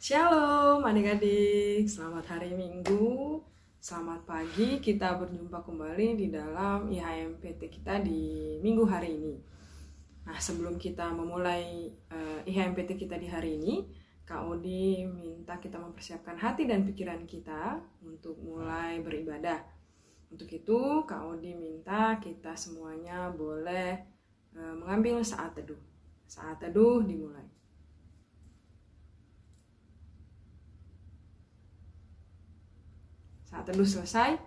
Shalom adik-adik, selamat hari Minggu, selamat pagi, kita berjumpa kembali di dalam IHMPT kita di minggu hari ini. Nah, sebelum kita memulai IHMPT kita di hari ini, Kak Odi minta kita mempersiapkan hati dan pikiran kita untuk mulai beribadah. Untuk itu, Kak Odi minta kita semuanya boleh mengambil saat teduh. Saat teduh dimulai. Saat teduh selesai,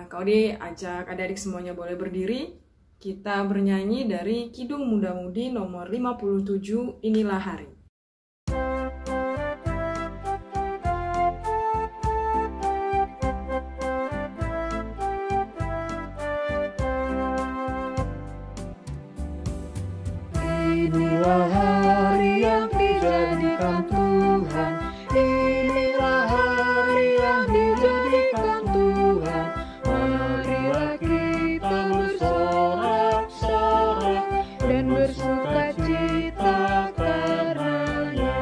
Kak Odi ajak adik-adik semuanya boleh berdiri. Kita bernyanyi dari Kidung Muda-Mudi nomor 57, Inilah Hari. Inilah hari yang dijadikan Tuhan, inilah hari yang dijadikan Tuhan. Marilah kita bersorak-sorak dan bersukacita karenanya.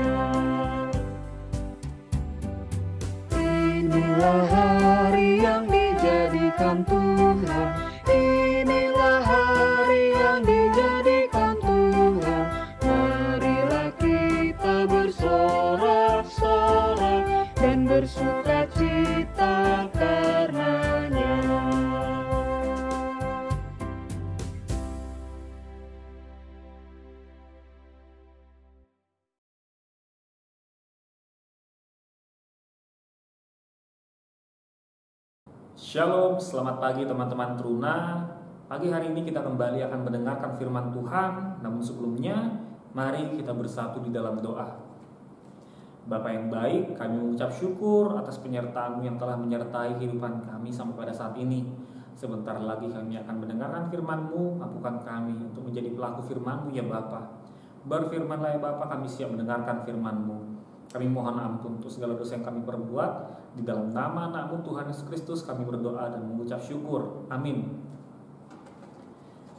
Inilah hari yang dijadikan Tuhan, inilah hari yang dijadikan Tuhan. Marilah kita bersorak-sorak dan bersukacita karenanya. Shalom, selamat pagi teman-teman Truna. Pagi hari ini kita kembali akan mendengarkan firman Tuhan. Namun sebelumnya, mari kita bersatu di dalam doa. Bapa yang baik, kami mengucap syukur atas penyertaan-Mu yang telah menyertai kehidupan kami sampai pada saat ini. Sebentar lagi kami akan mendengarkan firman-Mu, mampukan kami untuk menjadi pelaku firman-Mu ya Bapa. Berfirmanlah ya Bapa, kami siap mendengarkan firman-Mu. Kami mohon ampun untuk segala dosa yang kami perbuat. Di dalam nama anak-Mu Tuhan Yesus Kristus kami berdoa dan mengucap syukur. Amin.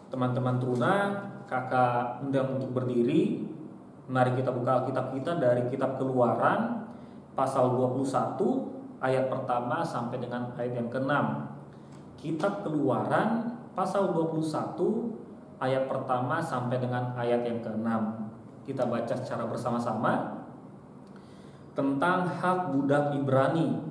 Teman-teman Truna, kakak undang untuk berdiri. Mari kita buka Alkitab kita dari kitab Keluaran pasal 21 ayat pertama sampai dengan ayat yang ke-6. Kitab Keluaran pasal 21 ayat pertama sampai dengan ayat yang ke-6. Kita baca secara bersama-sama. Tentang hak budak Ibrani.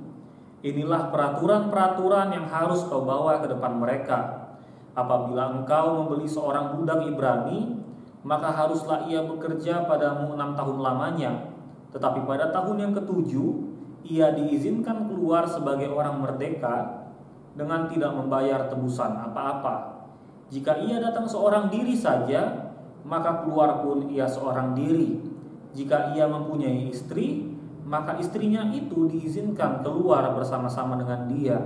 Inilah peraturan-peraturan yang harus kau bawa ke depan mereka. Apabila engkau membeli seorang budak Ibrani, maka haruslah ia bekerja padamu 6 tahun lamanya. Tetapi pada tahun yang ke-7, ia diizinkan keluar sebagai orang merdeka dengan tidak membayar tebusan apa-apa. Jika ia datang seorang diri saja, maka keluar pun ia seorang diri. Jika ia mempunyai istri, maka istrinya itu diizinkan keluar bersama-sama dengan dia.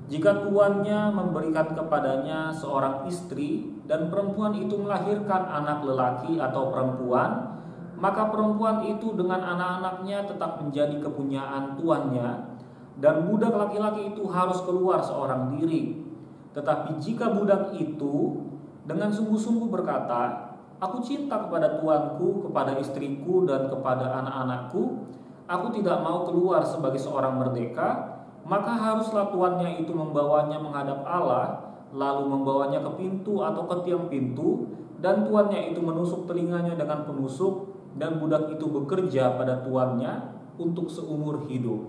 Jika tuannya memberikan kepadanya seorang istri dan perempuan itu melahirkan anak lelaki atau perempuan, maka perempuan itu dengan anak-anaknya tetap menjadi kepunyaan tuannya, dan budak laki-laki itu harus keluar seorang diri. Tetapi jika budak itu dengan sungguh-sungguh berkata, "Aku cinta kepada tuanku, kepada istriku, dan kepada anak-anakku, aku tidak mau keluar sebagai seorang merdeka," maka haruslah tuannya itu membawanya menghadap Allah, lalu membawanya ke pintu atau ke tiang pintu, dan tuannya itu menusuk telinganya dengan penusuk, dan budak itu bekerja pada tuannya untuk seumur hidup.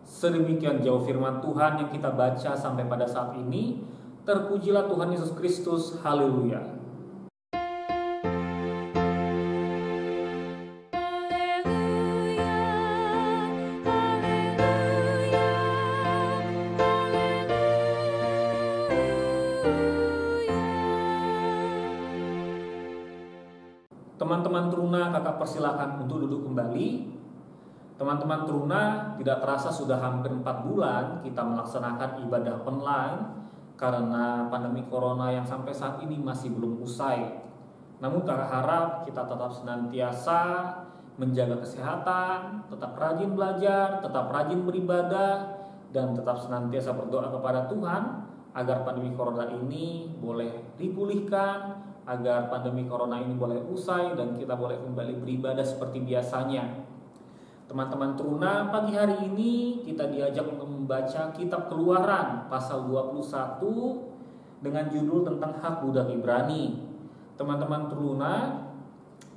Sedemikian jauh firman Tuhan yang kita baca sampai pada saat ini. Terpujilah Tuhan Yesus Kristus. Haleluya. Teman-teman Truna, kakak persilakan untuk duduk kembali. Teman-teman Truna, tidak terasa sudah hampir 4 bulan kita melaksanakan ibadah online karena pandemi corona yang sampai saat ini masih belum usai. Namun kakak harap kita tetap senantiasa menjaga kesehatan, tetap rajin belajar, tetap rajin beribadah, dan tetap senantiasa berdoa kepada Tuhan agar pandemi corona ini boleh dipulihkan, agar pandemi corona ini boleh usai dan kita boleh kembali beribadah seperti biasanya. Teman-teman teruna, pagi hari ini kita diajak untuk membaca kitab Keluaran pasal 21 dengan judul tentang hak budak Ibrani. Teman-teman teruna,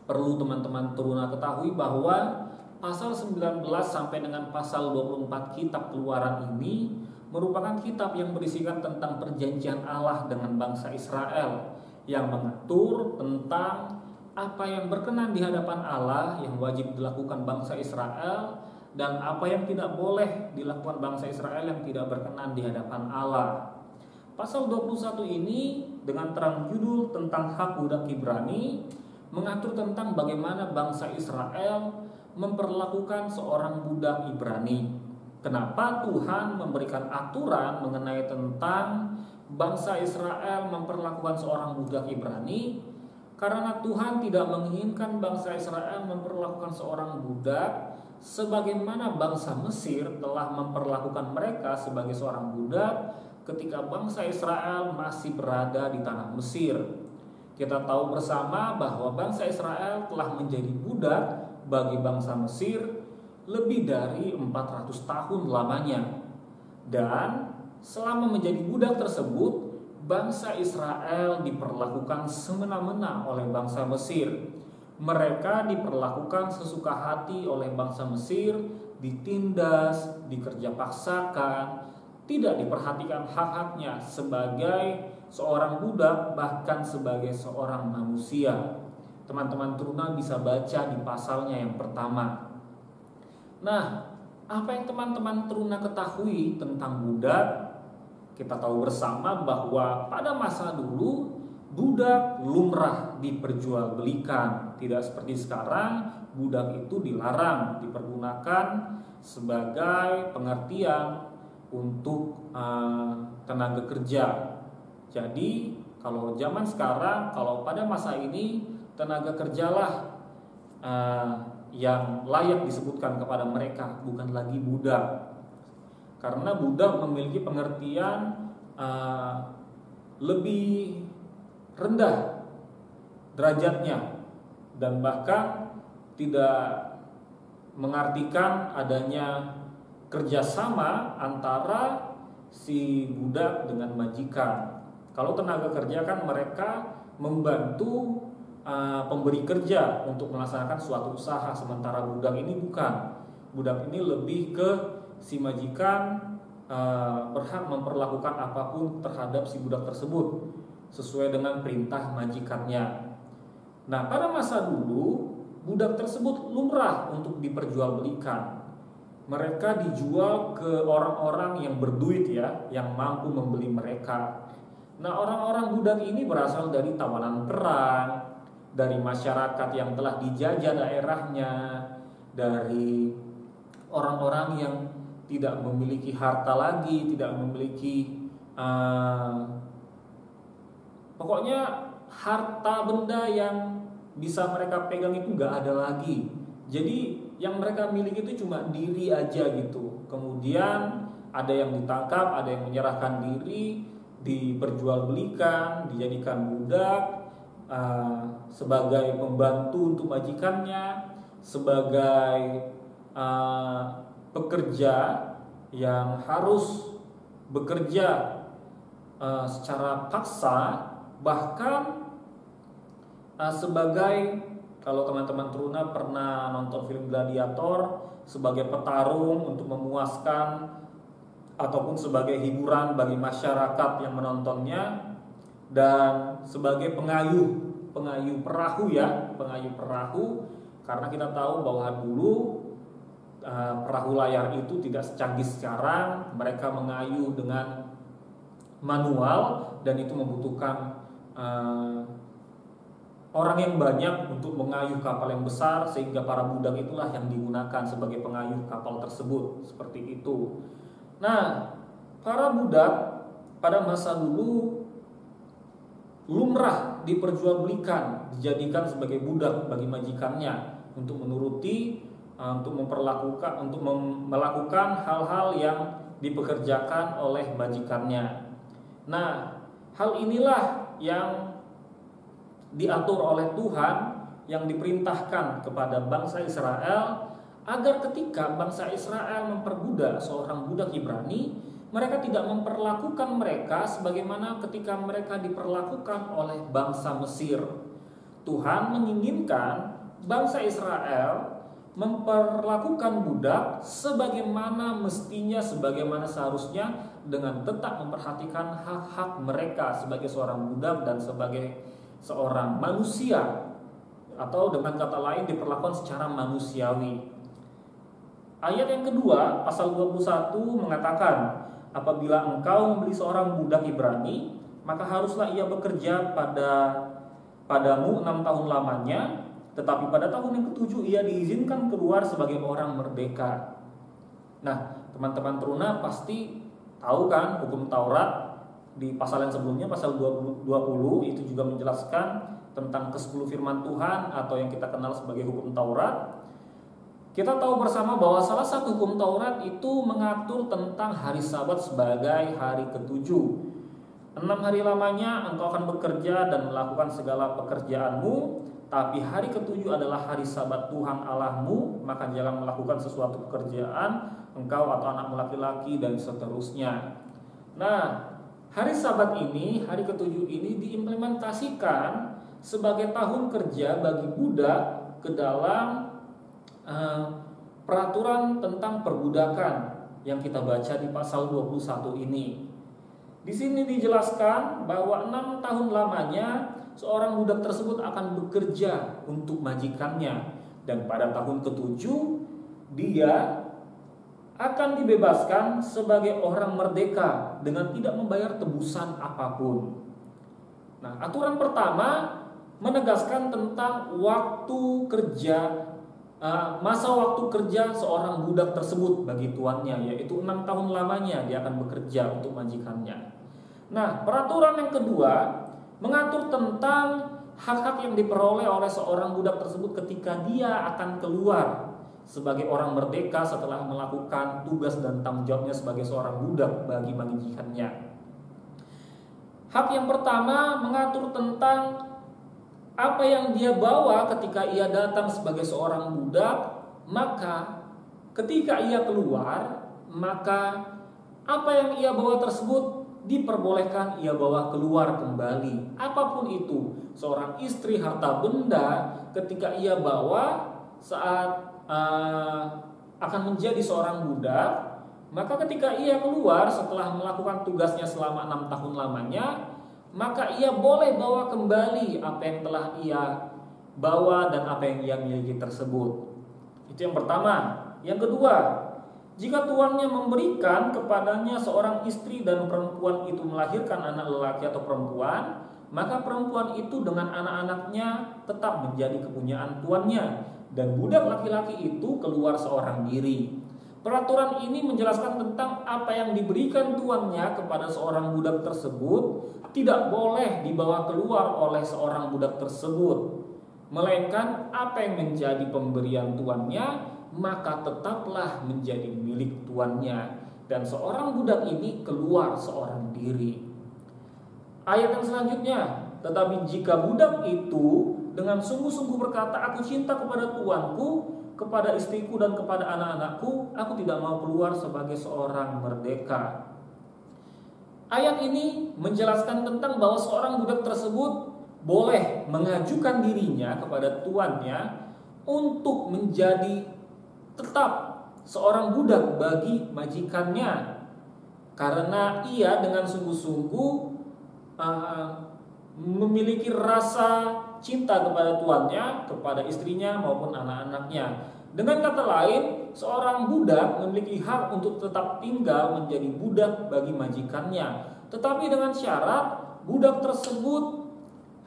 perlu teman-teman teruna ketahui bahwa pasal 19 sampai dengan pasal 24 kitab Keluaran ini merupakan kitab yang berisikan tentang perjanjian Allah dengan bangsa Israel, yang mengatur tentang apa yang berkenan di hadapan Allah yang wajib dilakukan bangsa Israel, dan apa yang tidak boleh dilakukan bangsa Israel yang tidak berkenan di hadapan Allah. Pasal 21 ini dengan terang judul tentang hak budak Ibrani mengatur tentang bagaimana bangsa Israel memperlakukan seorang budak Ibrani. Kenapa Tuhan memberikan aturan mengenai tentang bangsa Israel memperlakukan seorang budak Ibrani? Karena Tuhan tidak menginginkan bangsa Israel memperlakukan seorang budak sebagaimana bangsa Mesir telah memperlakukan mereka sebagai seorang budak ketika bangsa Israel masih berada di tanah Mesir. Kita tahu bersama bahwa bangsa Israel telah menjadi budak bagi bangsa Mesir lebih dari 400 tahun lamanya. Dan selama menjadi budak tersebut, bangsa Israel diperlakukan semena-mena oleh bangsa Mesir. Mereka diperlakukan sesuka hati oleh bangsa Mesir, ditindas, dikerja paksakan, tidak diperhatikan hak-haknya sebagai seorang budak, bahkan sebagai seorang manusia. Teman-teman teruna bisa baca di pasalnya yang pertama. Nah, apa yang teman-teman teruna ketahui tentang budak? Kita tahu bersama bahwa pada masa dulu budak lumrah diperjualbelikan. Tidak seperti sekarang, budak itu dilarang dipergunakan sebagai pengertian untuk tenaga kerja. Jadi kalau zaman sekarang, kalau pada masa ini tenaga kerjalah yang layak disebutkan kepada mereka, bukan lagi budak. Karena budak memiliki pengertian lebih rendah derajatnya, dan bahkan tidak mengartikan adanya kerjasama antara si budak dengan majikan. Kalau tenaga kerja kan mereka membantu pemberi kerja untuk melaksanakan suatu usaha, sementara budak ini bukan. Budak ini lebih ke si majikan berhak memperlakukan apapun terhadap si budak tersebut sesuai dengan perintah majikannya. Nah, pada masa dulu budak tersebut lumrah untuk diperjualbelikan. Mereka dijual ke orang-orang yang berduit ya, yang mampu membeli mereka. Nah, orang-orang budak ini berasal dari tawanan perang, dari masyarakat yang telah dijajah daerahnya, dari orang-orang yang tidak memiliki harta lagi, tidak memiliki pokoknya harta benda yang bisa mereka pegang itu gak ada lagi. Jadi yang mereka miliki itu cuma diri aja gitu. Kemudian ada yang ditangkap, ada yang menyerahkan diri, diperjualbelikan, dijadikan budak sebagai pembantu untuk majikannya, sebagai pekerja yang harus bekerja secara paksa, bahkan sebagai, kalau teman-teman teruna pernah nonton film Gladiator, sebagai petarung untuk memuaskan ataupun sebagai hiburan bagi masyarakat yang menontonnya, dan sebagai pengayuh perahu ya, pengayuh perahu, karena kita tahu bahwa dulu perahu layar itu tidak secanggih sekarang. Mereka mengayuh dengan manual, dan itu membutuhkan orang yang banyak untuk mengayuh kapal yang besar, sehingga para budak itulah yang digunakan sebagai pengayuh kapal tersebut, seperti itu. Nah, para budak pada masa dulu lumrah diperjualbelikan, dijadikan sebagai budak bagi majikannya untuk menuruti, untuk melakukan hal-hal yang dipekerjakan oleh majikannya. Nah, hal inilah yang diatur oleh Tuhan, yang diperintahkan kepada bangsa Israel agar ketika bangsa Israel memperbudak seorang budak Ibrani, mereka tidak memperlakukan mereka sebagaimana ketika mereka diperlakukan oleh bangsa Mesir. Tuhan menginginkan bangsa Israel memperlakukan budak sebagaimana mestinya, sebagaimana seharusnya, dengan tetap memperhatikan hak-hak mereka sebagai seorang budak dan sebagai seorang manusia, atau dengan kata lain diperlakukan secara manusiawi. Ayat yang kedua, pasal 21 mengatakan, apabila engkau membeli seorang budak Ibrani, maka haruslah ia bekerja padamu 6 tahun lamanya, tetapi pada tahun yang ketujuh ia diizinkan keluar sebagai orang merdeka. Nah, teman-teman teruna pasti tahu kan hukum Taurat di pasal yang sebelumnya, pasal 20 itu juga menjelaskan tentang ke-10 firman Tuhan atau yang kita kenal sebagai hukum Taurat. Kita tahu bersama bahwa salah satu hukum Taurat itu mengatur tentang hari Sabat sebagai hari ketujuh. 6 hari lamanya engkau akan bekerja dan melakukan segala pekerjaanmu, tapi hari ketujuh adalah hari Sabat Tuhan Allahmu, maka jangan melakukan sesuatu pekerjaan engkau atau anakmu laki-laki dan seterusnya. Nah, hari Sabat ini, hari ketujuh ini diimplementasikan sebagai tahun kerja bagi budak ke dalam peraturan tentang perbudakan yang kita baca di pasal 21 ini. Di sini dijelaskan bahwa 6 tahun lamanya seorang budak tersebut akan bekerja untuk majikannya, dan pada tahun ketujuh dia akan dibebaskan sebagai orang merdeka dengan tidak membayar tebusan apapun. Nah, aturan pertama menegaskan tentang waktu kerja, masa waktu kerja seorang budak tersebut bagi tuannya, yaitu 6 tahun lamanya dia akan bekerja untuk majikannya. Nah, peraturan yang kedua mengatur tentang hak-hak yang diperoleh oleh seorang budak tersebut ketika dia akan keluar sebagai orang merdeka setelah melakukan tugas dan tanggung jawabnya sebagai seorang budak bagi majikannya. Hak yang pertama mengatur tentang apa yang dia bawa ketika ia datang sebagai seorang budak, maka ketika ia keluar, maka apa yang ia bawa tersebut diperbolehkan ia bawa keluar kembali. Apapun itu, seorang istri, harta benda, ketika ia bawa saat akan menjadi seorang budak, maka ketika ia keluar setelah melakukan tugasnya selama 6 tahun lamanya, maka ia boleh bawa kembali apa yang telah ia bawa dan apa yang ia miliki tersebut. Itu yang pertama. Yang kedua, jika tuannya memberikan kepadanya seorang istri dan perempuan itu melahirkan anak lelaki atau perempuan, maka perempuan itu dengan anak-anaknya tetap menjadi kepunyaan tuannya, dan budak laki-laki itu keluar seorang diri. Peraturan ini menjelaskan tentang apa yang diberikan tuannya kepada seorang budak tersebut tidak boleh dibawa keluar oleh seorang budak tersebut, melainkan apa yang menjadi pemberian tuannya maka tetaplah menjadi milik tuannya, dan seorang budak ini keluar seorang diri. Ayat yang selanjutnya, tetapi jika budak itu dengan sungguh-sungguh berkata, aku cinta kepada tuanku, kepada istriku dan kepada anak-anakku, aku tidak mau keluar sebagai seorang merdeka. Ayat ini menjelaskan tentang bahwa seorang budak tersebut boleh mengajukan dirinya kepada tuannya untuk menjadi tetap seorang budak bagi majikannya, karena ia dengan sungguh-sungguh memiliki rasa cinta kepada tuannya, kepada istrinya maupun anak-anaknya. Dengan kata lain, seorang budak memiliki hak untuk tetap tinggal menjadi budak bagi majikannya, tetapi dengan syarat budak tersebut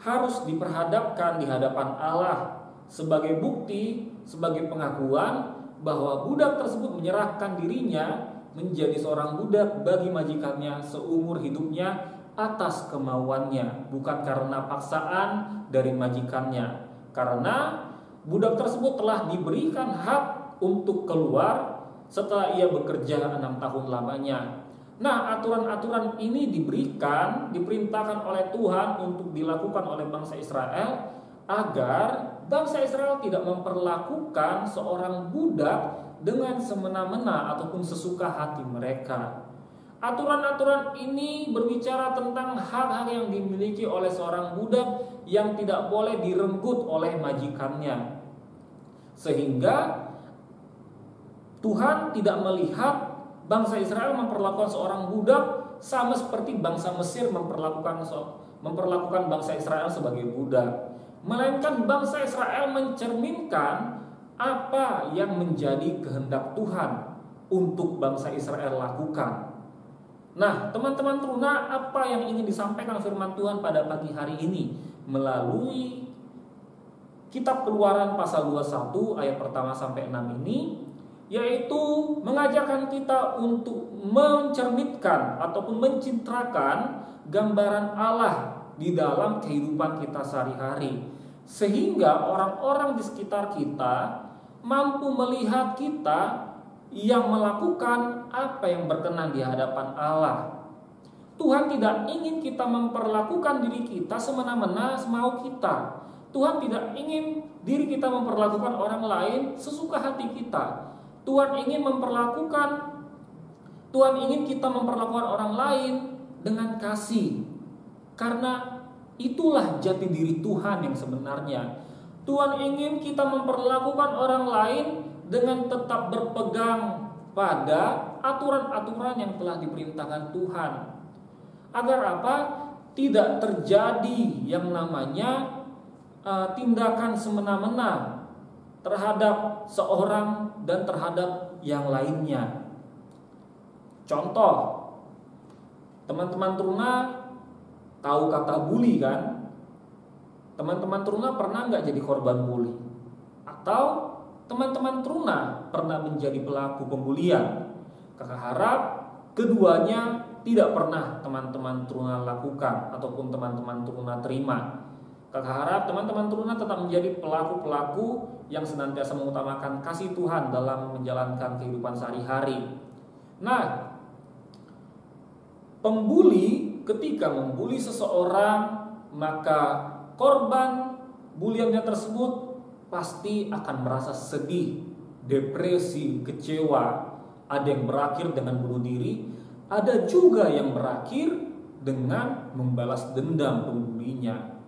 harus diperhadapkan di hadapan Allah sebagai bukti, sebagai pengakuan bahwa budak tersebut menyerahkan dirinya menjadi seorang budak bagi majikannya seumur hidupnya atas kemauannya, bukan karena paksaan dari majikannya. Karena budak tersebut telah diberikan hak untuk keluar setelah ia bekerja 6 tahun lamanya. Nah, aturan-aturan ini diperintahkan oleh Tuhan untuk dilakukan oleh bangsa Israel agar bangsa Israel tidak memperlakukan seorang budak dengan semena-mena ataupun sesuka hati mereka. Aturan-aturan ini berbicara tentang hak-hak yang dimiliki oleh seorang budak yang tidak boleh direnggut oleh majikannya. Sehingga Tuhan tidak melihat bangsa Israel memperlakukan seorang budak sama seperti bangsa Mesir memperlakukan bangsa Israel sebagai budak. Melainkan bangsa Israel mencerminkan apa yang menjadi kehendak Tuhan untuk bangsa Israel lakukan. Nah, teman-teman teruna, apa yang ingin disampaikan firman Tuhan pada pagi hari ini melalui kitab Keluaran pasal 21 ayat pertama sampai 6 ini, yaitu mengajarkan kita untuk mencerminkan ataupun mencitrakan gambaran Allah di dalam kehidupan kita sehari-hari, sehingga orang-orang di sekitar kita mampu melihat kita yang melakukan apa yang berkenan di hadapan Allah. Tuhan tidak ingin kita memperlakukan diri kita semena-mena semau kita. Tuhan tidak ingin diri kita memperlakukan orang lain sesuka hati kita. Tuhan ingin kita memperlakukan orang lain dengan kasih. Karena itulah jati diri Tuhan yang sebenarnya. Tuhan ingin kita memperlakukan orang lain dengan tetap berpegang pada aturan-aturan yang telah diperintahkan Tuhan. Agar apa? Tidak terjadi yang namanya tindakan semena-mena terhadap seorang dan terhadap yang lainnya. Contoh, teman-teman teruna tahu kata bully kan? Teman-teman teruna pernah nggak jadi korban bully? Atau teman-teman teruna pernah menjadi pelaku pembulian? Kakak harap keduanya tidak pernah teman-teman teruna lakukan ataupun teman-teman teruna terima. Kakak harap teman-teman teruna tetap menjadi pelaku-pelaku yang senantiasa mengutamakan kasih Tuhan dalam menjalankan kehidupan sehari-hari. Nah, pembuli ketika membuli seseorang, maka korban buliannya tersebut pasti akan merasa sedih, depresi, kecewa. Ada yang berakhir dengan bunuh diri, ada juga yang berakhir dengan membalas dendam pembulinya.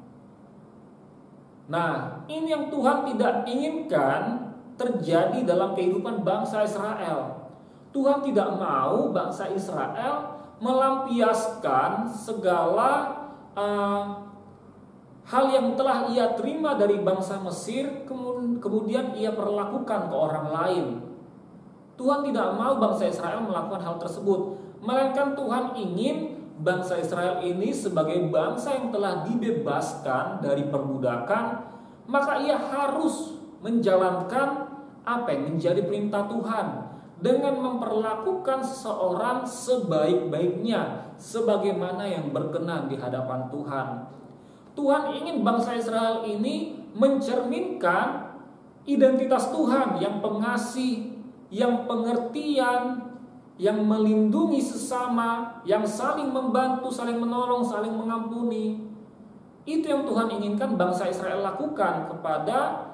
Nah, ini yang Tuhan tidak inginkan terjadi dalam kehidupan bangsa Israel. Tuhan tidak mau bangsa Israel melampiaskan segala hal yang telah ia terima dari bangsa Mesir, kemudian ia perlakukan ke orang lain. Tuhan tidak mau bangsa Israel melakukan hal tersebut, melainkan Tuhan ingin bangsa Israel ini sebagai bangsa yang telah dibebaskan dari perbudakan, maka ia harus menjalankan apa yang menjadi perintah Tuhan dengan memperlakukan seseorang sebaik-baiknya, sebagaimana yang berkenan di hadapan Tuhan. Tuhan ingin bangsa Israel ini mencerminkan identitas Tuhan yang pengasih, yang pengertian, yang melindungi sesama, yang saling membantu, saling menolong, saling mengampuni. Itu yang Tuhan inginkan bangsa Israel lakukan kepada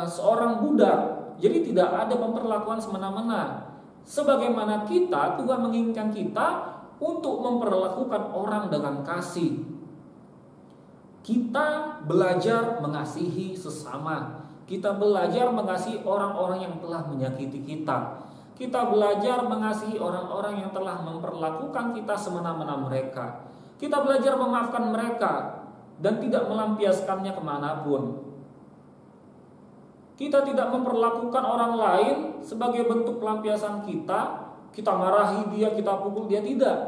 seorang budak. Jadi tidak ada pemperlakuan semena-mena. Sebagaimana kita, Tuhan menginginkan kita untuk memperlakukan orang dengan kasih. Kita belajar mengasihi sesama. Kita belajar mengasihi orang-orang yang telah menyakiti kita. Kita belajar mengasihi orang-orang yang telah memperlakukan kita semena-mena mereka. Kita belajar memaafkan mereka dan tidak melampiaskannya kemanapun. Kita tidak memperlakukan orang lain sebagai bentuk pelampiasan kita. Kita marahi dia, kita pukul dia, tidak.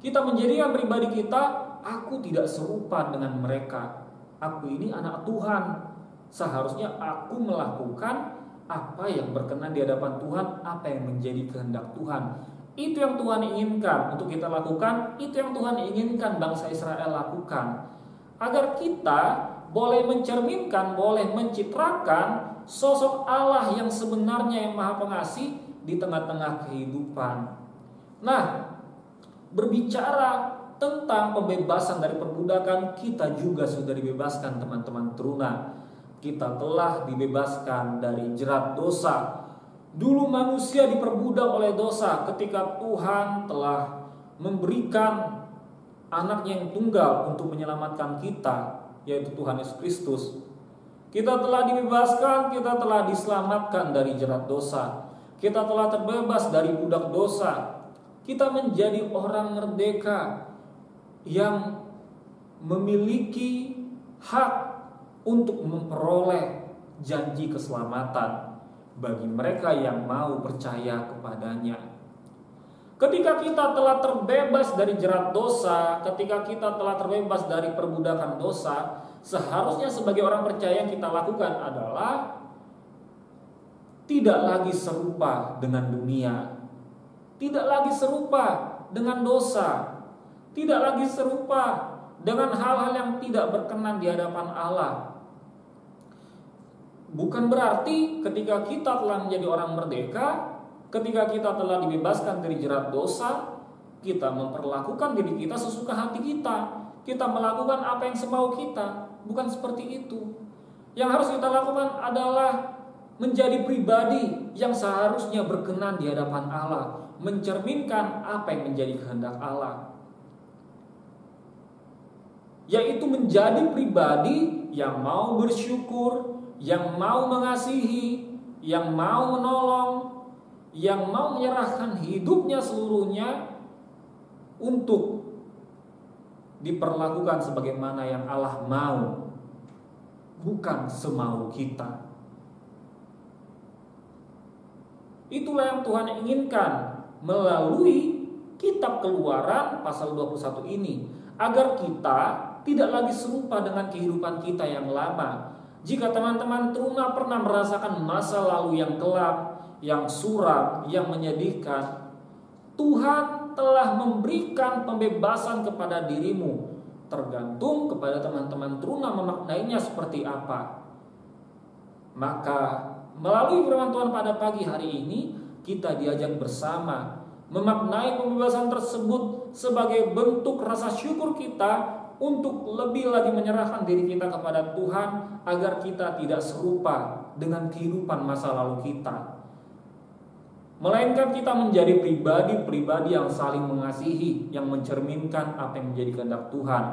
Kita menjadikan pribadi kita, aku tidak serupa dengan mereka. Aku ini anak Tuhan. Seharusnya aku melakukan apa yang berkenan di hadapan Tuhan, apa yang menjadi kehendak Tuhan. Itu yang Tuhan inginkan untuk kita lakukan. Itu yang Tuhan inginkan bangsa Israel lakukan. Agar kita boleh mencerminkan, boleh mencitrakan sosok Allah yang sebenarnya yang maha pengasih di tengah-tengah kehidupan. Nah, berbicara tentang pembebasan dari perbudakan, kita juga sudah dibebaskan teman-teman teruna. kita telah dibebaskan dari jerat dosa. Dulu manusia diperbudak oleh dosa ketika Tuhan telah memberikan anaknya yang tunggal untuk menyelamatkan kita, yaitu Tuhan Yesus Kristus. Kita telah dibebaskan, kita telah diselamatkan dari jerat dosa. Kita telah terbebas dari budak dosa. Kita menjadi orang merdeka yang memiliki hak untuk memperoleh janji keselamatan bagi mereka yang mau percaya kepadanya. Ketika kita telah terbebas dari jerat dosa, ketika kita telah terbebas dari perbudakan dosa, seharusnya sebagai orang percaya yang kita lakukan adalah tidak lagi serupa dengan dunia, tidak lagi serupa dengan dosa, tidak lagi serupa dengan hal-hal yang tidak berkenan di hadapan Allah. Bukan berarti ketika kita telah menjadi orang merdeka, ketika kita telah dibebaskan dari jerat dosa, kita memperlakukan diri kita sesuka hati kita. Kita melakukan apa yang semau kita. Bukan seperti itu. Yang harus kita lakukan adalah menjadi pribadi yang seharusnya berkenan di hadapan Allah, mencerminkan apa yang menjadi kehendak Allah, yaitu menjadi pribadi yang mau bersyukur, yang mau mengasihi, yang mau menolong, yang mau menyerahkan hidupnya seluruhnya untuk diperlakukan sebagaimana yang Allah mau, bukan semau kita. Itulah yang Tuhan inginkan melalui kitab Keluaran pasal 21 ini, agar kita tidak lagi serupa dengan kehidupan kita yang lama. Jika teman-teman teruna pernah merasakan masa lalu yang kelam, yang suram, yang menyedihkan, Tuhan telah memberikan pembebasan kepada dirimu. Tergantung kepada teman-teman teruna memaknainya seperti apa. Maka melalui firman Tuhan pada pagi hari ini, kita diajak bersama memaknai pembebasan tersebut sebagai bentuk rasa syukur kita untuk lebih lagi menyerahkan diri kita kepada Tuhan, agar kita tidak serupa dengan kehidupan masa lalu kita, melainkan kita menjadi pribadi-pribadi yang saling mengasihi, yang mencerminkan apa yang menjadi kehendak Tuhan.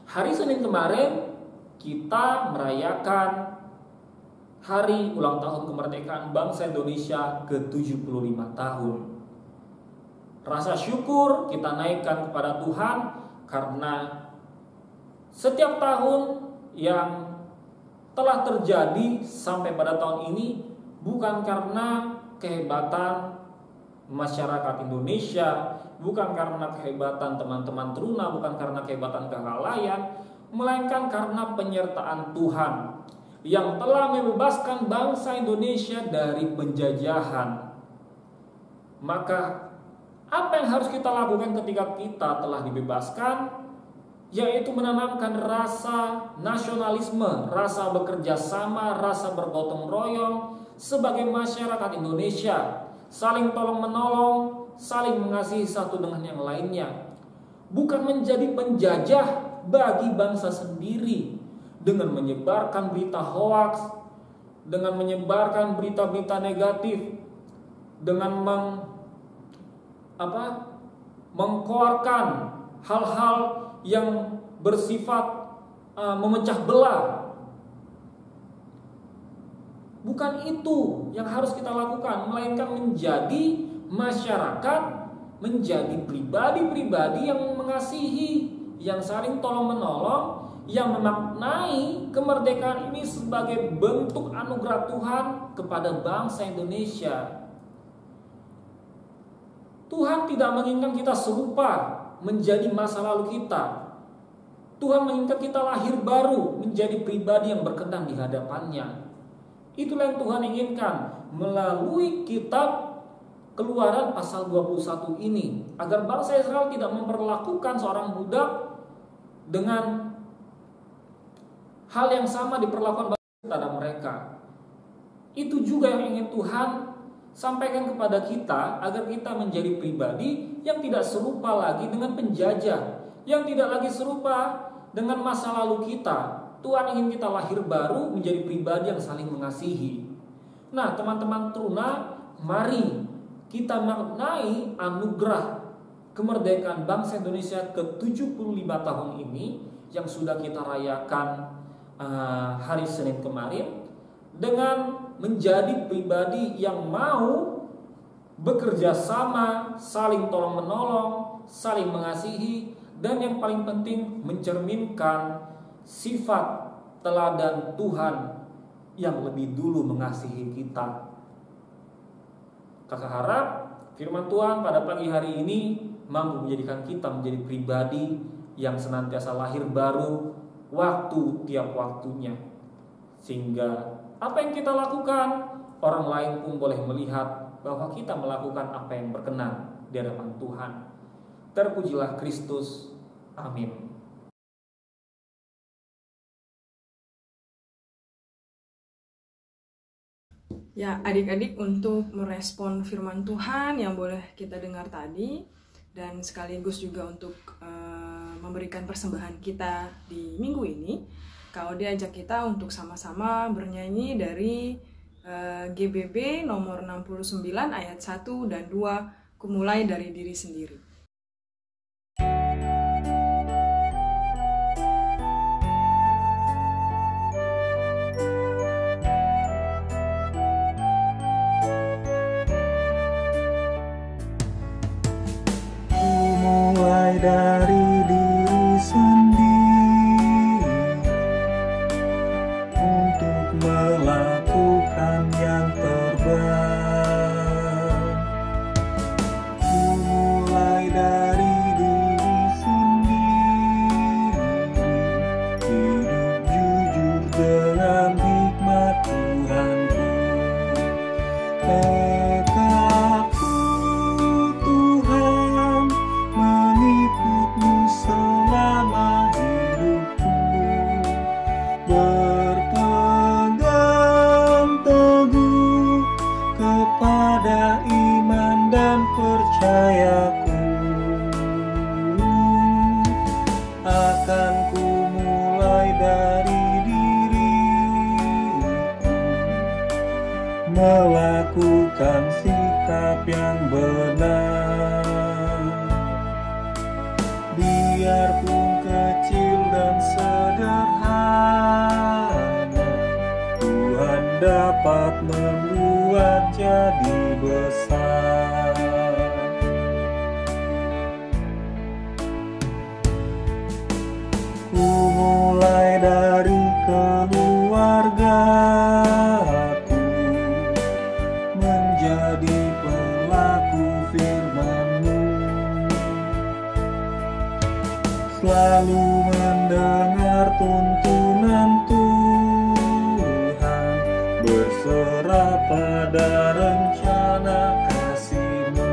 Hari Senin kemarin kita merayakan hari ulang tahun kemerdekaan bangsa Indonesia ke-75 tahun. Rasa syukur kita naikkan kepada Tuhan karena setiap tahun yang telah terjadi sampai pada tahun ini bukan karena kehebatan masyarakat Indonesia, bukan karena kehebatan teman-teman teruna, bukan karena kehebatan kelalaian, melainkan karena penyertaan Tuhan yang telah membebaskan bangsa Indonesia dari penjajahan. Maka apa yang harus kita lakukan ketika kita telah dibebaskan? Yaitu menanamkan rasa nasionalisme, rasa bekerja sama, rasa bergotong royong sebagai masyarakat Indonesia, saling tolong menolong, saling mengasihi satu dengan yang lainnya. Bukan menjadi penjajah bagi bangsa sendiri dengan menyebarkan berita hoaks, dengan menyebarkan berita-berita negatif, dengan mengkoarkan hal-hal yang bersifat memecah belah. Bukan itu yang harus kita lakukan, melainkan menjadi masyarakat, menjadi pribadi-pribadi yang mengasihi, yang saling tolong-menolong, yang memaknai kemerdekaan ini sebagai bentuk anugerah Tuhan kepada bangsa Indonesia. Tuhan tidak menginginkan kita serupa menjadi masa lalu kita. Tuhan menginginkan kita lahir baru, menjadi pribadi yang berkenan di hadapannya. Itulah yang Tuhan inginkan melalui kitab Keluaran pasal 21 ini, agar bangsa Israel tidak memperlakukan seorang budak dengan hal yang sama diperlakukan kepada mereka. Itu juga yang ingin Tuhan sampaikan kepada kita, agar kita menjadi pribadi yang tidak serupa lagi dengan penjajah, yang tidak lagi serupa dengan masa lalu kita. Tuhan ingin kita lahir baru menjadi pribadi yang saling mengasihi. Nah, teman-teman teruna, mari kita maknai anugerah kemerdekaan bangsa Indonesia ke-75 tahun ini yang sudah kita rayakan hari Senin kemarin, dengan menjadi pribadi yang mau bekerja sama, saling tolong-menolong, saling mengasihi, dan yang paling penting mencerminkan sifat teladan Tuhan yang lebih dulu mengasihi kita. Kakak harap firman Tuhan pada pagi hari ini mampu menjadikan kita menjadi pribadi yang senantiasa lahir baru waktu tiap waktunya, sehingga apa yang kita lakukan orang lain pun boleh melihat bahwa kita melakukan apa yang berkenan di hadapan Tuhan. Terpujilah Kristus. Amin. Ya, adik-adik, untuk merespon firman Tuhan yang boleh kita dengar tadi, dan sekaligus juga untuk memberikan persembahan kita di minggu ini, Kak Ode ajak kita untuk sama-sama bernyanyi dari GBB nomor 69 ayat 1 dan 2, Kumulai dari diri sendiri. Kumulai dari diri sendiri untuk melakukan yang terbaik. Kumulai dari diri sendiri, hidup jujur dengan hikmat Tuhanku. Tekadku Tuhan mengikutmu selama hidupku, berpegang teguh kepada iman dan percayaku. Akan ku mulai dari diriku, melakukan sikap yang benar. Biarpun kecil dan sederhana, Tuhan dapat membuat jadi besar. Ku mulai dari keluargaku, menjadi pelaku firman-Mu, selalu mendengar tuntunan Tuhan, berserah pada rencana kasih-Mu.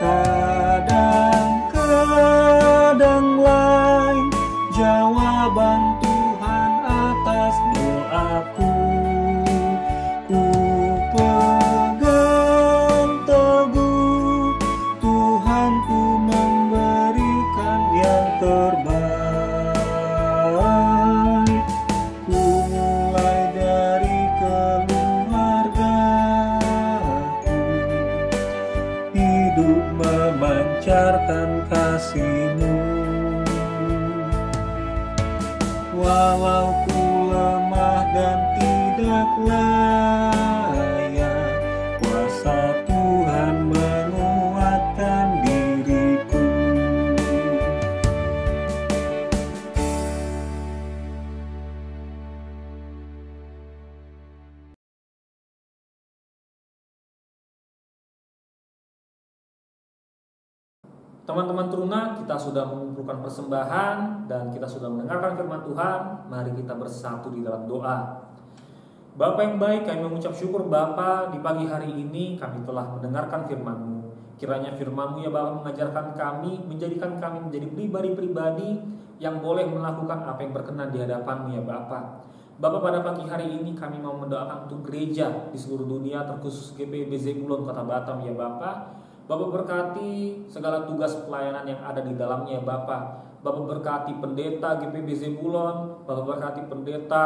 Kadang-kadang lain jawaban Tuhan atas doaku, ku pegang teguh, Tuhanku memberikan yang terbaik. Ku mulai dari keluargaku, hidup memancarkan kasih-Mu. Walau ku lemah dan tidak layak, kuasa Tuhan menguatkan diriku. Teman-teman teruna, kita sudah mengumpulkan persembahan dan kita sudah mendengarkan firman Tuhan. Mari kita bersatu di dalam doa. Bapa yang baik, kami mengucap syukur Bapa, di pagi hari ini kami telah mendengarkan firman-Mu. Kiranya firman-Mu ya Bapa mengajarkan kami, menjadikan kami menjadi pribadi-pribadi yang boleh melakukan apa yang berkenan di hadapan-Mu ya Bapa. Bapa, pada pagi hari ini kami mau mendoakan untuk gereja di seluruh dunia, terkhusus GPIB Zebulon Kota Batam ya Bapa. Bapak berkati segala tugas pelayanan yang ada di dalamnya ya Bapa. Bapak berkati pendeta GPB Zebulon, Bapak berkati pendeta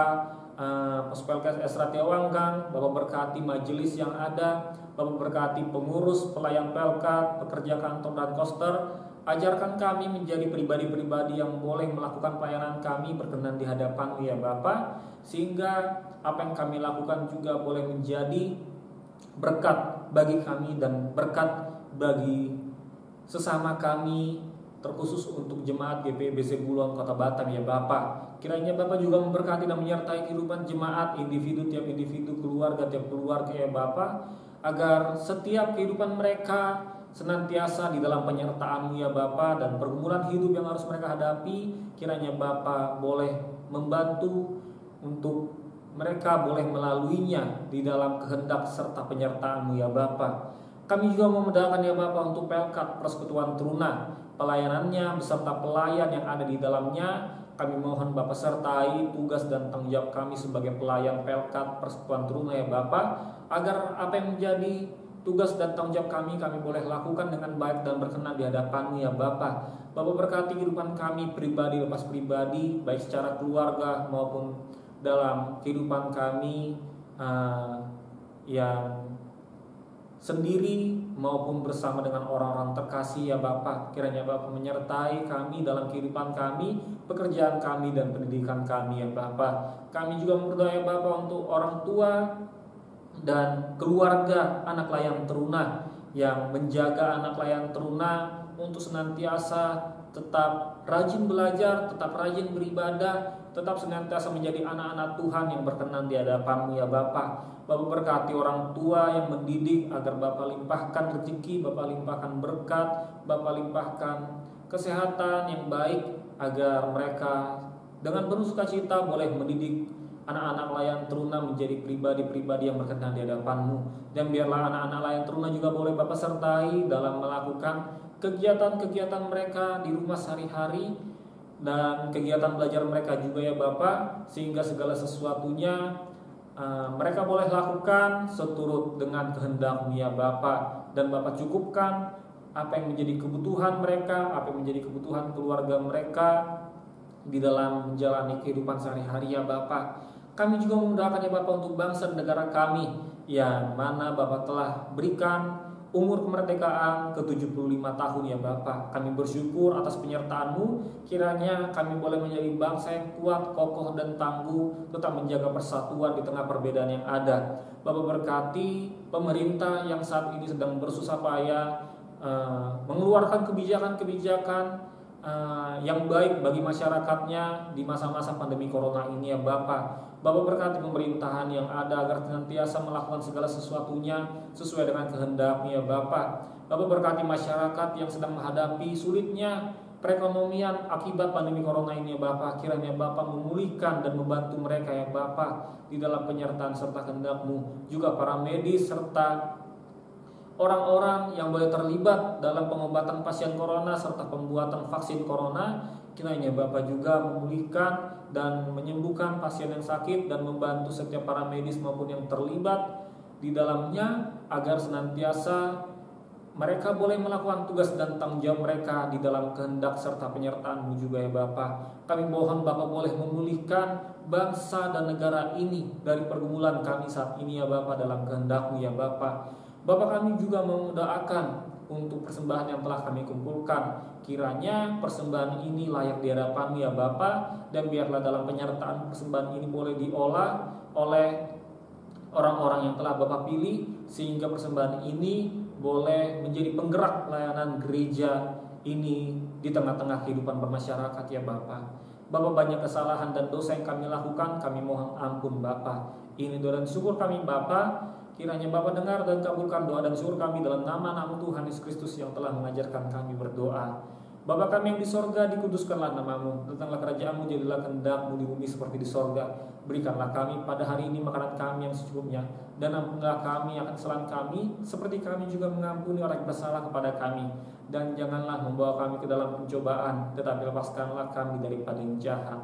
Pospelkes Esra Tiawanggang, Bapak berkati majelis yang ada, Bapak berkati pengurus, pelayan Pelkat, pekerja kantor dan koster. Ajarkan kami menjadi pribadi-pribadi yang boleh melakukan pelayanan kami berkenan di hadapan-Mu ya Bapa, sehingga apa yang kami lakukan juga boleh menjadi berkat bagi kami dan berkat bagi sesama kami, terkhusus untuk jemaat GPB Zebulon Kota Batam ya Bapak. Kiranya Bapak juga memberkati dan menyertai kehidupan jemaat, individu tiap individu, keluarga tiap keluarga ya Bapak, agar setiap kehidupan mereka senantiasa di dalam penyertaan-Mu ya Bapa, dan pergumulan hidup yang harus mereka hadapi, kiranya Bapa boleh membantu untuk mereka boleh melaluinya di dalam kehendak serta penyertaan-Mu ya Bapa. Kami juga memudahkan ya Bapa untuk Pelkat Persekutuan Teruna, pelayanannya beserta pelayan yang ada di dalamnya. Kami mohon Bapa sertai tugas dan tanggung jawab kami sebagai pelayan Pelkat Persekutuan Teruna ya Bapa, agar apa yang menjadi tugas dan tanggung jawab kami boleh lakukan dengan baik dan berkenan di hadapan-Mu ya Bapa. Bapak berkati kehidupan kami pribadi lepas pribadi, baik secara keluarga maupun dalam kehidupan kami yang sendiri maupun bersama dengan orang-orang terkasih ya Bapa. Kiranya Bapa menyertai kami dalam kehidupan kami, pekerjaan kami dan pendidikan kami ya Bapa. Kami juga berdoa ya Bapa untuk orang tua dan keluarga anak layan teruna yang menjaga anak layan teruna untuk senantiasa tetap rajin belajar, tetap rajin beribadah, tetap senantiasa menjadi anak-anak Tuhan yang berkenan di hadapan-Mu ya Bapa. Bapak berkati orang tua yang mendidik agar Bapak limpahkan rezeki, Bapak limpahkan berkat, Bapak limpahkan kesehatan yang baik, agar mereka dengan penuh sukacita boleh mendidik anak-anak layan teruna menjadi pribadi-pribadi yang berkenan di hadapan-Mu. Dan biarlah anak-anak layan teruna juga boleh Bapak sertai dalam melakukan kegiatan-kegiatan mereka di rumah sehari-hari dan kegiatan belajar mereka juga ya Bapak, sehingga segala sesuatunya mereka boleh lakukan seturut dengan kehendak-Mu ya Bapak. Dan Bapak cukupkan apa yang menjadi kebutuhan mereka, apa yang menjadi kebutuhan keluarga mereka di dalam menjalani kehidupan sehari-hari ya Bapak. Kami juga memudahkan ya Bapak untuk bangsa dan negara kami, yang mana Bapak telah berikan umur kemerdekaan ke-75 tahun ya Bapak. Kami bersyukur atas penyertaan-Mu. Kiranya kami boleh menjadi bangsa yang kuat, kokoh dan tangguh, tetap menjaga persatuan di tengah perbedaan yang ada. Bapak berkati pemerintah yang saat ini sedang bersusah payah mengeluarkan kebijakan-kebijakan yang baik bagi masyarakatnya di masa-masa pandemi corona ini ya Bapak. Bapak berkati pemerintahan yang ada agar senantiasa melakukan segala sesuatunya sesuai dengan kehendak-Mu ya Bapak. Bapak berkati masyarakat yang sedang menghadapi sulitnya perekonomian akibat pandemi corona ini ya Bapak. Kiranya Bapak memulihkan dan membantu mereka ya Bapak di dalam penyertaan serta kehendak-Mu. Juga para medis serta orang-orang yang boleh terlibat dalam pengobatan pasien corona serta pembuatan vaksin corona, kiranya Bapak juga memulihkan dan menyembuhkan pasien yang sakit dan membantu setiap para medis maupun yang terlibat di dalamnya, agar senantiasa mereka boleh melakukan tugas dan tanggung jawab mereka di dalam kehendak serta penyertaan-Mu juga ya Bapak. Kami mohon Bapak boleh memulihkan bangsa dan negara ini dari pergumulan kami saat ini ya Bapak, dalam kehendak-Mu ya Bapak. Bapak, kami juga mendoakan untuk persembahan yang telah kami kumpulkan. Kiranya persembahan ini layak di hadapan-Mu ya Bapak, dan biarlah dalam penyertaan persembahan ini boleh diolah oleh orang-orang yang telah Bapak pilih, sehingga persembahan ini boleh menjadi penggerak pelayanan gereja ini di tengah-tengah kehidupan bermasyarakat ya Bapak. Bapak, banyak kesalahan dan dosa yang kami lakukan, kami mohon ampun Bapak. Ini doa dan syukur kami Bapak. Kiranya Bapak dengar dan kabulkan doa dan syukur kami dalam nama Tuhan Yesus Kristus yang telah mengajarkan kami berdoa. Bapa kami yang di sorga, dikuduskanlah nama-Mu. Datanglah kerajaan-Mu, jadilah kehendak-Mu di bumi seperti di sorga. Berikanlah kami pada hari ini makanan kami yang secukupnya, dan ampunilah kami akan kesalahan kami, seperti kami juga mengampuni orang yang bersalah kepada kami. Dan janganlah membawa kami ke dalam pencobaan, tetapi lepaskanlah kami daripada yang jahat.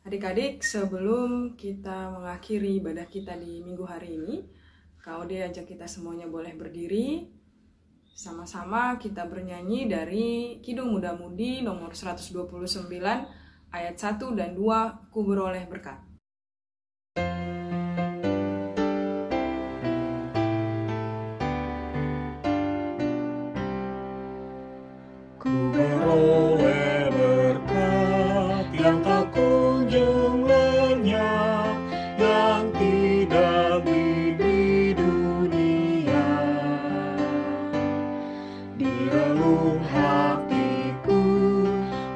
Adik-adik, sebelum kita mengakhiri ibadah kita di minggu hari ini, Kak Ode ajak kita semuanya boleh berdiri. Sama-sama kita bernyanyi dari Kidung Muda Mudi nomor 129 ayat 1 dan 2, Ku beroleh berkat. Ku beroleh berkat yang tak kunjung lenyap, yang tidak di dunia. Di relung hatiku,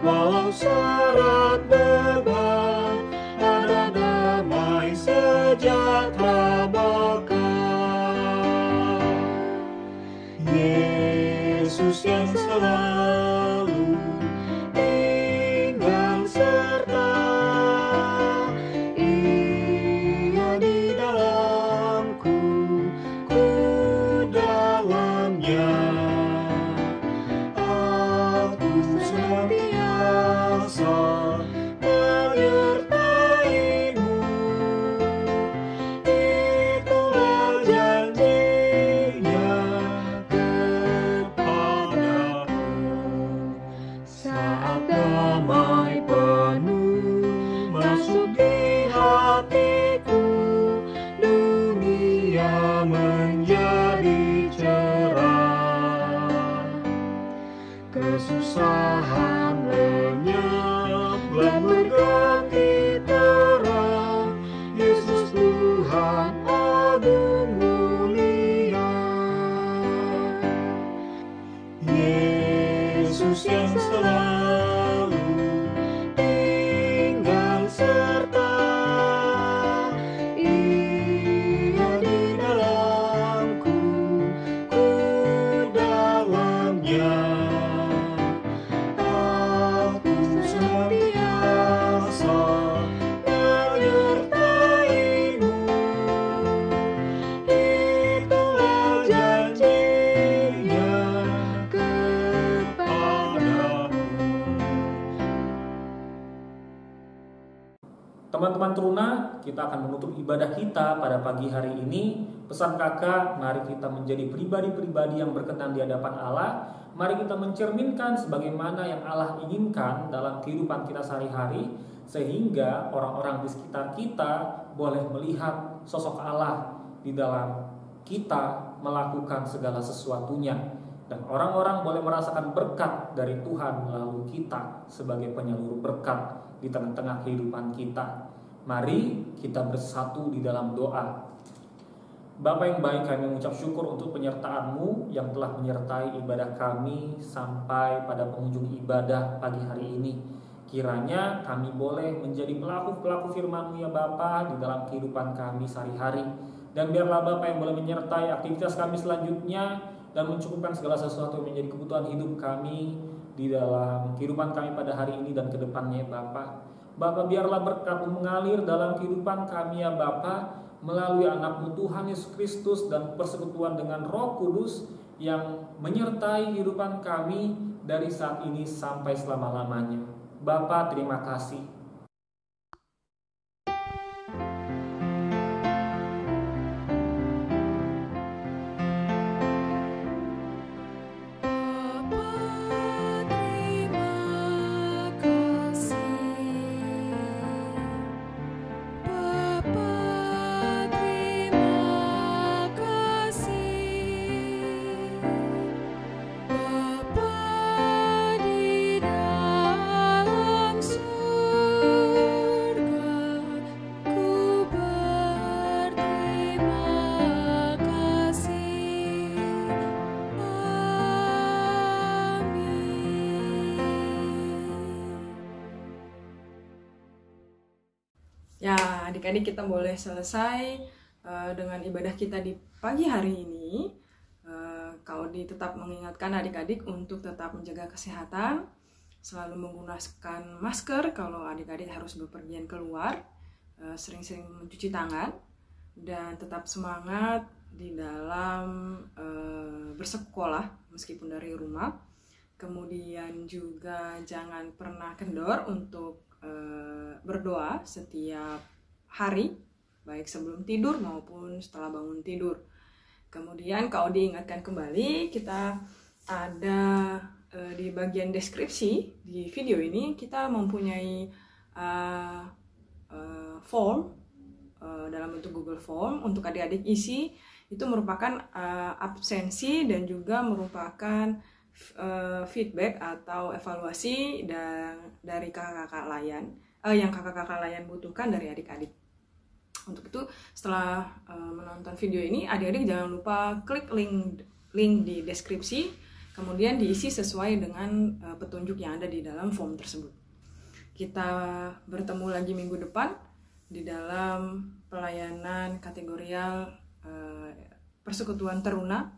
walau syarat beban, ada damai sejahtera bakal. Yesus yang selalu tinggal serta, Ia di dalamku, ku dalamnya. Aku senantiasa menyertai-Mu, itulah janji-Nya kepadaku. Saat damai penuh masuk di hatiku, dunia menjadi cerah. Kesusahan lenyap dan berganti terang, Yesus Tuhan agung mulia. Yesus yang selalu tinggal serta, Ia di dalamku, ku dalamnya. Aku senantiasa menyertai-Mu, itulah janji-Nya kepadaku. Teman-teman Teruna, kita akan menutup ibadah kita pada pagi hari ini. Pesan kakak, mari kita menjadi pribadi-pribadi yang berkenan di hadapan Allah. Mari kita mencerminkan sebagaimana yang Allah inginkan dalam kehidupan kita sehari-hari, sehingga orang-orang di sekitar kita boleh melihat sosok Allah di dalam kita melakukan segala sesuatunya. Dan orang-orang boleh merasakan berkat dari Tuhan melalui kita sebagai penyalur berkat di tengah-tengah kehidupan kita. Mari kita bersatu di dalam doa. Bapa yang baik, kami mengucap syukur untuk penyertaan-Mu yang telah menyertai ibadah kami sampai pada penghujung ibadah pagi hari ini. Kiranya kami boleh menjadi pelaku-pelaku firman-Mu ya Bapa di dalam kehidupan kami sehari-hari. Dan biarlah Bapa yang boleh menyertai aktivitas kami selanjutnya dan mencukupkan segala sesuatu yang menjadi kebutuhan hidup kami di dalam kehidupan kami pada hari ini dan ke depannya Bapa. Bapa, biarlah berkat-Mu mengalir dalam kehidupan kami ya Bapa, melalui anak-Mu Tuhan Yesus Kristus dan persekutuan dengan Roh Kudus yang menyertai kehidupan kami dari saat ini sampai selama-lamanya. Bapa, terima kasih. Ya, adik-adik, kita boleh selesai dengan ibadah kita di pagi hari ini. Kak Odi tetap mengingatkan adik-adik untuk tetap menjaga kesehatan, selalu menggunakan masker kalau adik-adik harus bepergian keluar, sering-sering mencuci tangan, dan tetap semangat di dalam bersekolah meskipun dari rumah. Kemudian juga jangan pernah kendor untuk berdoa setiap hari, baik sebelum tidur maupun setelah bangun tidur. Kemudian Kak Odi ingatkan kembali, kita ada di bagian deskripsi di video ini kita mempunyai form dalam bentuk Google Form untuk adik-adik isi. Itu merupakan absensi dan juga merupakan feedback atau evaluasi dari kakak-kakak layan yang kakak-kakak layan butuhkan dari adik-adik. Untuk itu setelah menonton video ini, adik-adik jangan lupa klik link di deskripsi, kemudian diisi sesuai dengan petunjuk yang ada di dalam form tersebut. Kita bertemu lagi minggu depan di dalam pelayanan kategorial Persekutuan Teruna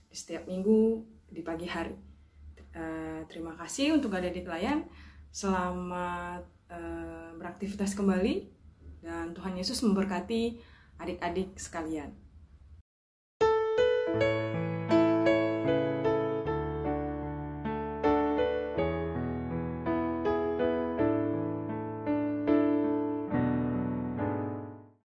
di setiap minggu di pagi hari. Terima kasih untuk adik-adik layan. Selamat beraktivitas kembali dan Tuhan Yesus memberkati adik-adik sekalian.